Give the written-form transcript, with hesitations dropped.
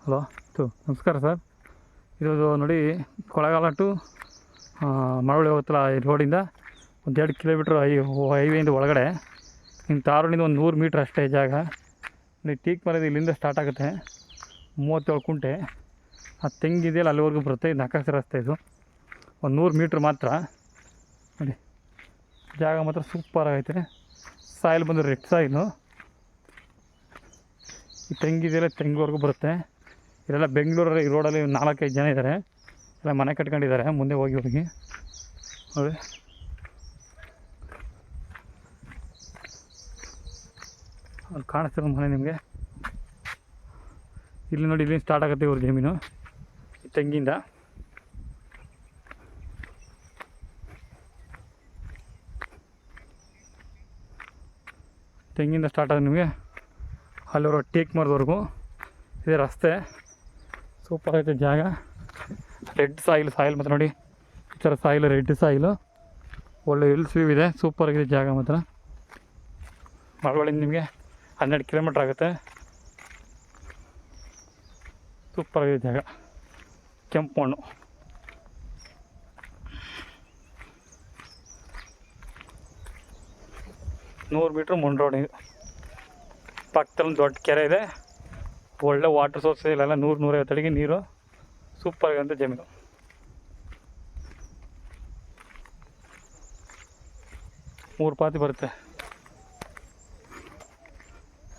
Hello ನಮಸ್ಕಾರ sir. ಇದು ನೋಡಿ ಕೊಳ್ಳೇಗಾಲ ಟು ಮಳವಳ್ಳಿ ಹೋಗುತ್ತಲ್ಲ ಈ ರೋಡಿಂದ ಒಂದು 2 ಕಿಲೋಮೀಟ್ರ್ ಹೈವೇಯಿಂದ ಒಳಗಡೆ ಇನ್ನು ತಾರೋಡಿಂದ ಒಂದು 100 ಮೀಟ್ರ್ ಅಷ್ಟೇ ಜಾಗ. ನೀವು ಟೀಕ್ ಮರದ ಇಲ್ಲಿಂದ ಸ್ಟಾರ್ಟ್ ಆಗುತ್ತೆ 37 ಕುಂಟೆ. ಆ ತೆಂಗಿದೆಯಲ್ಲ ಅಲ್ಲಿವರೆಗೂ ಬರುತ್ತೆ. ಇದು ನಕಾಸೆ ರಸ್ತೆ. ಇದು ಒಂದು 100 ಮೀಟ್ರ್ ಮಾತ್ರ. ನೋಡಿ ಜಾಗ ಮಾತ್ರ ಸೂಪರ್ ಆಗೈತೆ. ಸಾಯಿಲ್ ಬಂದು ರೆಡ್ ಸಾಯಿಲು. ಈ ತೆಂಗಿದೆಯಲ್ಲ ತೆಂಗಿವರೆಗೂ ಬರುತ್ತೆ. ಇದೆಲ್ಲ ಬೆಂಗಳೂರಲ್ಲಿ ಈ ರೋಡಲ್ಲಿ 4-5 ಜನ ಇದ್ದಾರೆ. ಎಲ್ಲ ಮನೆ ಕಟ್ಕೊಂಡಿದ್ದಾರೆ ಮುಂದೆ ಹೋಗಿ ನೋಡಿ ಅಲ್ಲಿ ಕಾಣಿಸ್ತಿರೋ ಮನೆ ನಿಮಗೆ. ಇಲ್ಲಿ ನೋಡಿ ಇಲ್ಲಿ ಸ್ಟಾರ್ಟ್ ಆಗುತ್ತೆ ಇವ್ರ ಜಮೀನು ತೆಂಗಿಂದ. ತೆಂಗಿಂದ ಸ್ಟಾರ್ಟ್ ಆಗಿದೆ ನಿಮಗೆ ಅಲ್ಲಿವರೆಗೂ ಟೇಕ್ ಮರದವರೆಗೂ ಇದೆ ರಸ್ತೆ. ಸೂಪರ್ ಐತೆ ಜಾಗ. ರೆಡ್ ಸಾಯಿಲ್ ಮಾತ್ರ ನೋಡಿ ಈ ಥರ ಸಾಯಿಲ್ ರೆಡ್ ಸಾಯಿಲು. ಒಳ್ಳೆ ಹಿಲ್ಸ್ ವ್ಯೂ ಇದೆ. ಸೂಪರ್ ಆಗಿದೆ ಜಾಗ ಮಾತ್ರ. ಮಳವಳ್ಳಿಯಿಂದ ನಿಮಗೆ 12 ಕಿಲೋಮೀಟ್ರ್ ಆಗುತ್ತೆ. ಸೂಪರ್ ಆಗಿದೆ ಜಾಗ. ಕೆಂಪು ಮಣ್ಣು. ನೂರು ಮೀಟ್ರ್ ಮಣ್ಣು ರೋಡ್. ಇದು ಪಕ್ಕದಲ್ಲಿ ದೊಡ್ಡ ಕೆರೆ ಇದೆ. ಒಳ್ಳೆ ವಾಟರ್ ಸೋರ್ಸ್. ಇಲ್ಲೆಲ್ಲ 100-150 ಅಡಿಗೆ ನೀರು. ಸೂಪರ್ ಆಗಿರೋಂಥ ಜಮೀನು. ಮೂರು ಪಾತಿ ಬರುತ್ತೆ.